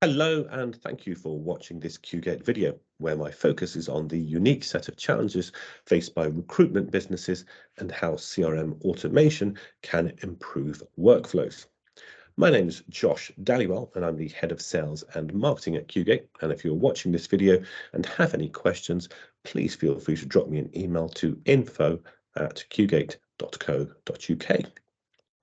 Hello, and thank you for watching this QGate video, where my focus is on the unique set of challenges faced by recruitment businesses and how CRM automation can improve workflows. My name is Josh Dallywell, and I'm the Head of Sales and Marketing at QGate. And if you're watching this video and have any questions, please feel free to drop me an email to info@qgate.co.uk.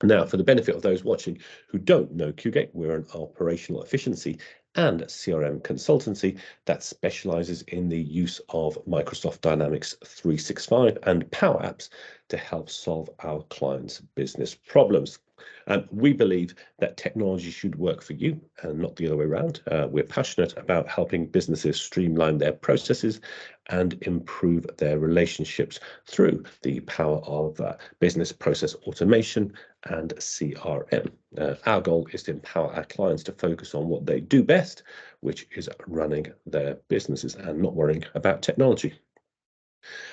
Now, for the benefit of those watching who don't know QGate, we're an operational efficiency and CRM consultancy that specializes in the use of Microsoft Dynamics 365 and Power Apps to help solve our clients' business problems. We believe that technology should work for you and not the other way around. We're passionate about helping businesses streamline their processes and improve their relationships through the power of business process automation and CRM. Our goal is to empower our clients to focus on what they do best, which is running their businesses and not worrying about technology.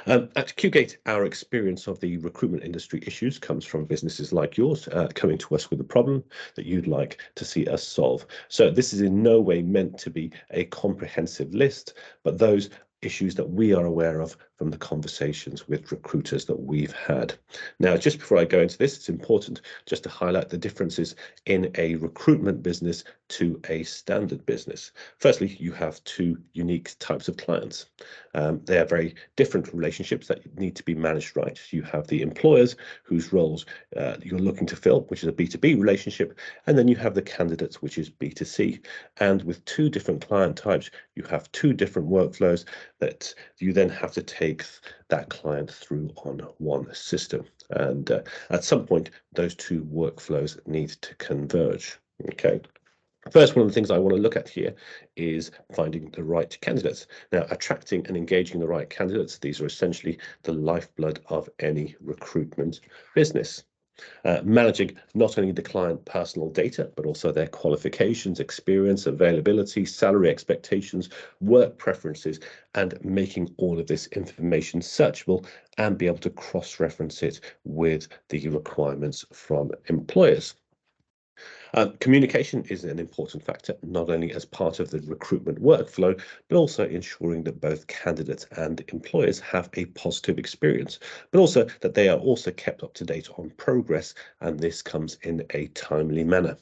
At QGate, our experience of the recruitment industry issues comes from businesses like yours coming to us with a problem that you'd like to see us solve. So this is in no way meant to be a comprehensive list, but those issues that we are aware of from the conversations with recruiters that we've had. Now, just before I go into this, it's important just to highlight the differences in a recruitment business to a standard business. Firstly, you have two unique types of clients. They are very different relationships that need to be managed right. You have the employers whose roles you're looking to fill, which is a B2B relationship, and then you have the candidates, which is B2C. And with two different client types, you have two different workflows that you then have to take that client through on one system. And at some point, those two workflows need to converge. Okay. First, one of the things I want to look at here is finding the right candidates. Now, attracting and engaging the right candidates, these are essentially the lifeblood of any recruitment business. Managing not only the client personal data, but also their qualifications, experience, availability, salary expectations, work preferences, and making all of this information searchable and be able to cross-reference it with the requirements from employers. Communication is an important factor, not only as part of the recruitment workflow, but also ensuring that both candidates and employers have a positive experience, but also that they are also kept up to date on progress, and this comes in a timely manner.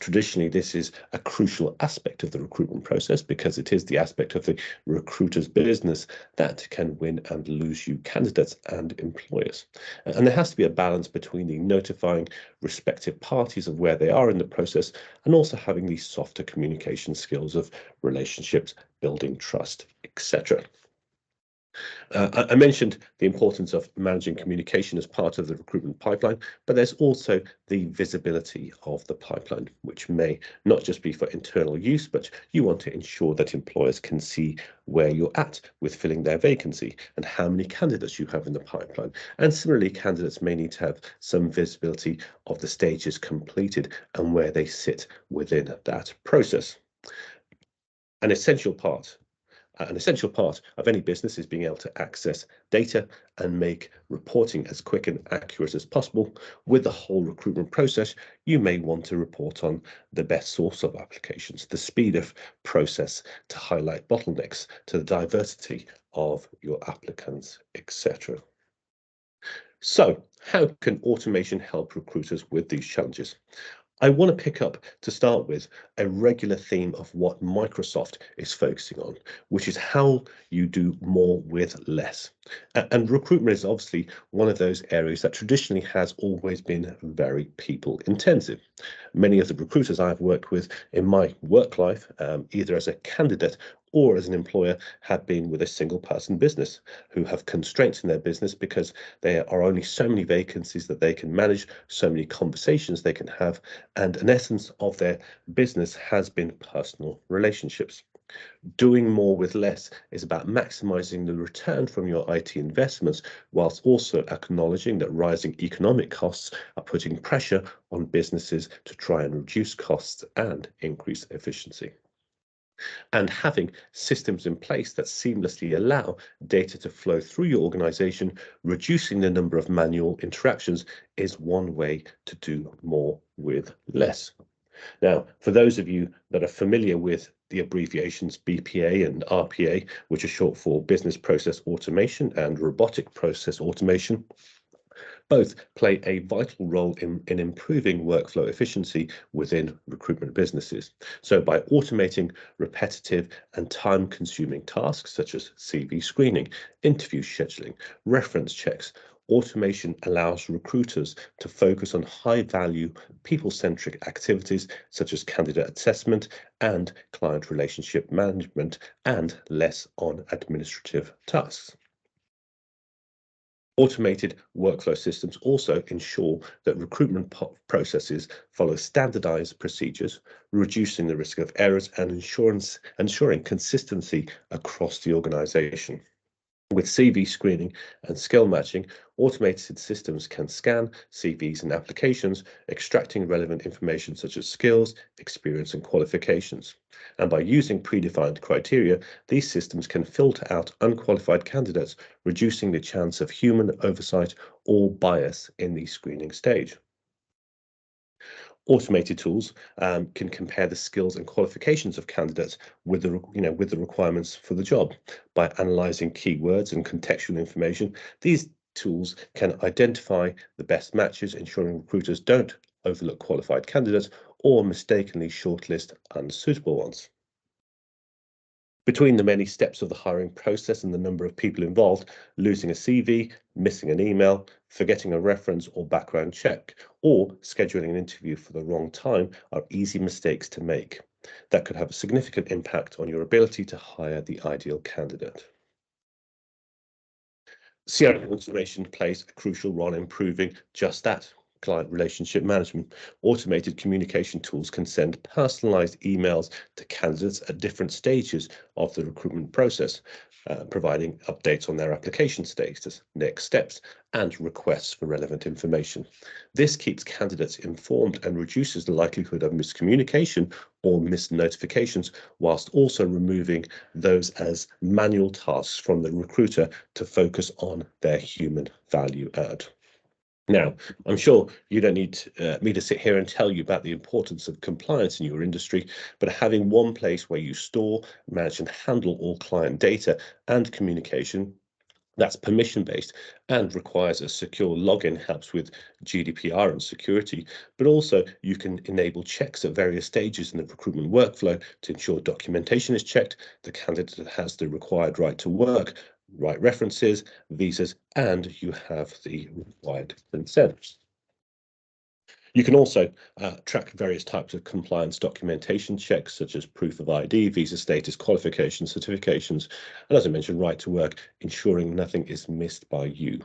Traditionally, this is a crucial aspect of the recruitment process because it is the aspect of the recruiter's business that can win and lose you candidates and employers. And there has to be a balance between the notifying respective parties of where they are in the process and also having these softer communication skills of relationships, building trust, etc. I mentioned the importance of managing communication as part of the recruitment pipeline, but there's also the visibility of the pipeline, which may not just be for internal use, but you want to ensure that employers can see where you're at with filling their vacancy and how many candidates you have in the pipeline. And similarly, candidates may need to have some visibility of the stages completed and where they sit within that process. An essential part of any business is being able to access data and make reporting as quick and accurate as possible. With the whole recruitment process, you may want to report on the best source of applications, the speed of process, to highlight bottlenecks, to the diversity of your applicants, etc. So, how can automation help recruiters with these challenges? I want to pick up, to start with, a regular theme of what Microsoft is focusing on, which is how you do more with less. And recruitment is obviously one of those areas that traditionally has always been very people intensive. Many of the recruiters I've worked with in my work life, either as a candidate or as an employer, have been with a single person business who have constraints in their business because there are only so many vacancies that they can manage, so many conversations they can have, and an essence of their business has been personal relationships. Doing more with less is about maximizing the return from your IT investments, whilst also acknowledging that rising economic costs are putting pressure on businesses to try and reduce costs and increase efficiency. And having systems in place that seamlessly allow data to flow through your organization, reducing the number of manual interactions, is one way to do more with less. Now, for those of you that are familiar with the abbreviations BPA and RPA, which are short for Business Process Automation and Robotic Process Automation, both play a vital role in improving workflow efficiency within recruitment businesses. So by automating repetitive and time-consuming tasks such as CV screening, interview scheduling, reference checks, automation allows recruiters to focus on high-value, people-centric activities such as candidate assessment and client relationship management, and less on administrative tasks. Automated workflow systems also ensure that recruitment processes follow standardized procedures, reducing the risk of errors and ensuring consistency across the organization. With CV screening and skill matching, automated systems can scan CVs and applications, extracting relevant information such as skills, experience, and qualifications. And by using predefined criteria, these systems can filter out unqualified candidates, reducing the chance of human oversight or bias in the screening stage. Automated tools can compare the skills and qualifications of candidates with the requirements for the job. By analyzing keywords and contextual information, these tools can identify the best matches, ensuring recruiters don't overlook qualified candidates or mistakenly shortlist unsuitable ones. Between the many steps of the hiring process and the number of people involved, losing a CV, missing an email, forgetting a reference or background check, or scheduling an interview for the wrong time are easy mistakes to make. That could have a significant impact on your ability to hire the ideal candidate. CRM automation plays a crucial role in improving just that. Client relationship management. Automated communication tools can send personalized emails to candidates at different stages of the recruitment process, providing updates on their application status, next steps, and requests for relevant information. This keeps candidates informed and reduces the likelihood of miscommunication or missed notifications, whilst also removing those as manual tasks from the recruiter to focus on their human value add. Now, I'm sure you don't need me to sit here and tell you about the importance of compliance in your industry, but having one place where you store, manage, and handle all client data and communication that's permission-based and requires a secure login helps with GDPR and security, but also you can enable checks at various stages in the recruitment workflow to ensure documentation is checked, the candidate has the required right to work, right references, visas, and you have the required consent. You can also track various types of compliance documentation checks, such as proof of ID, visa status, qualifications, certifications, and as I mentioned, right to work, ensuring nothing is missed by you.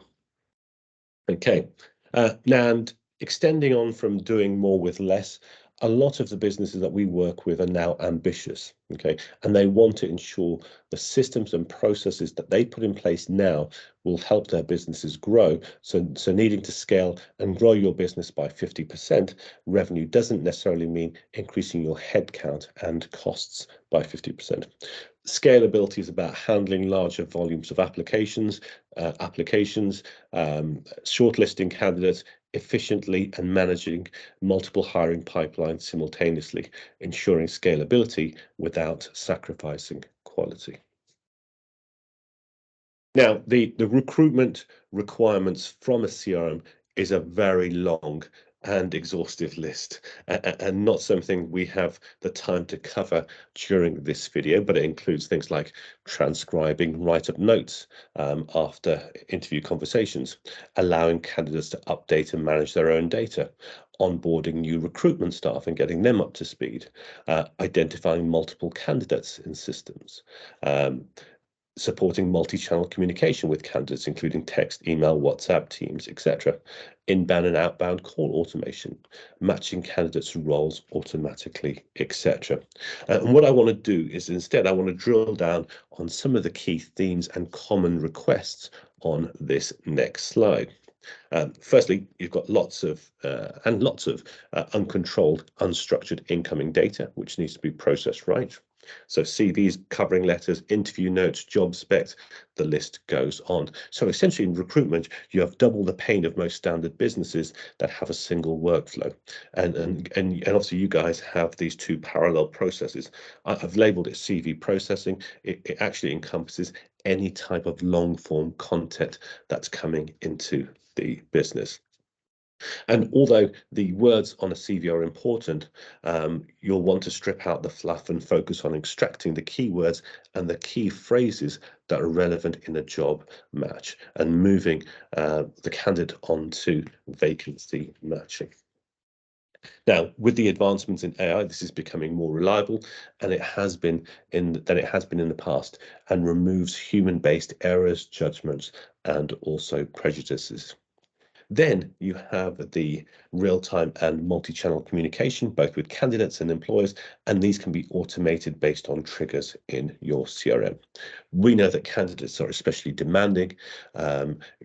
Okay, now, and extending on from doing more with less, a lot of the businesses that we work with are now ambitious, okay, and they want to ensure the systems and processes that they put in place now will help their businesses grow. So needing to scale and grow your business by 50% revenue doesn't necessarily mean increasing your headcount and costs by 50%. Scalability is about handling larger volumes of applications, shortlisting candidates efficiently and managing multiple hiring pipelines simultaneously, ensuring scalability without sacrificing quality. Now, the recruitment requirements from a CRM is a very long and exhaustive list, and not something we have the time to cover during this video, but it includes things like transcribing write-up notes after interview conversations, allowing candidates to update and manage their own data, onboarding new recruitment staff and getting them up to speed, identifying multiple candidates in systems, supporting multi-channel communication with candidates, including text, email, WhatsApp, Teams, etc. Inbound and outbound call automation, matching candidates' roles automatically, etc. And what I want to do is instead, I want to drill down on some of the key themes and common requests on this next slide. Firstly, you've got lots of uncontrolled, unstructured incoming data, which needs to be processed right. So CVs, covering letters, interview notes, job specs, the list goes on. So essentially in recruitment, you have double the pain of most standard businesses that have a single workflow. And obviously you guys have these two parallel processes. I've labeled it CV processing. It actually encompasses any type of long form content that's coming into the business. And although the words on a CV are important, you'll want to strip out the fluff and focus on extracting the keywords and the key phrases that are relevant in a job match and moving the candidate onto vacancy matching. Now, with the advancements in AI, this is becoming more reliable, and it has been than it has been in the past, and removes human-based errors, judgments, and also prejudices. Then you have the real-time and multi-channel communication, both with candidates and employers, and these can be automated based on triggers in your CRM. We know that candidates are especially demanding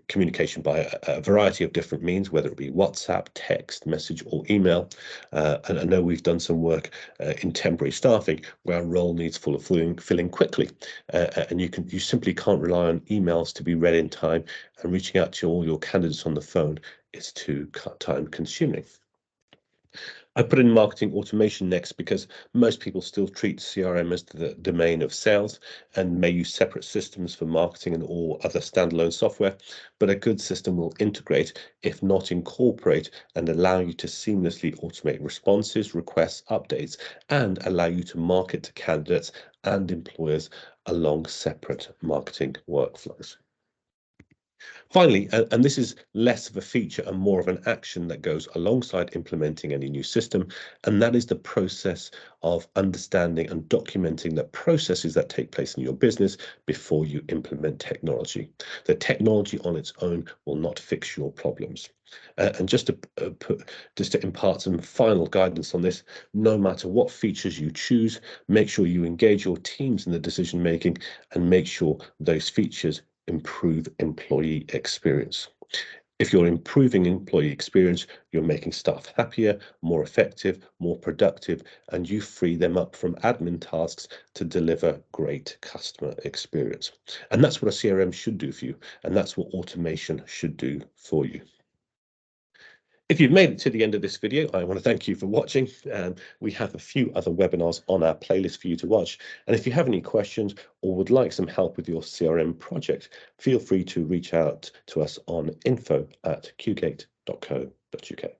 communication by a variety of different means, whether it be WhatsApp, text, message, or email. And I know we've done some work in temporary staffing where a role needs filling quickly, and you simply can't rely on emails to be read in time, and reaching out to all your candidates on the phone is too time consuming. I put in marketing automation next because most people still treat CRM as the domain of sales and may use separate systems for marketing and all other standalone software, but a good system will integrate, if not incorporate, and allow you to seamlessly automate responses, requests, updates, and allow you to market to candidates and employers along separate marketing workflows. Finally, and this is less of a feature and more of an action that goes alongside implementing any new system, and that is the process of understanding and documenting the processes that take place in your business before you implement technology. The technology on its own will not fix your problems. And just to impart some final guidance on this, no matter what features you choose, make sure you engage your teams in the decision making and make sure those features improve employee experience. If you're improving employee experience, you're making staff happier, more effective, more productive, and you free them up from admin tasks to deliver great customer experience. And that's what a CRM should do for you, and that's what automation should do for you. If you've made it to the end of this video, I want to thank you for watching. We have a few other webinars on our playlist for you to watch. And if you have any questions or would like some help with your CRM project, feel free to reach out to us on info@qgate.co.uk.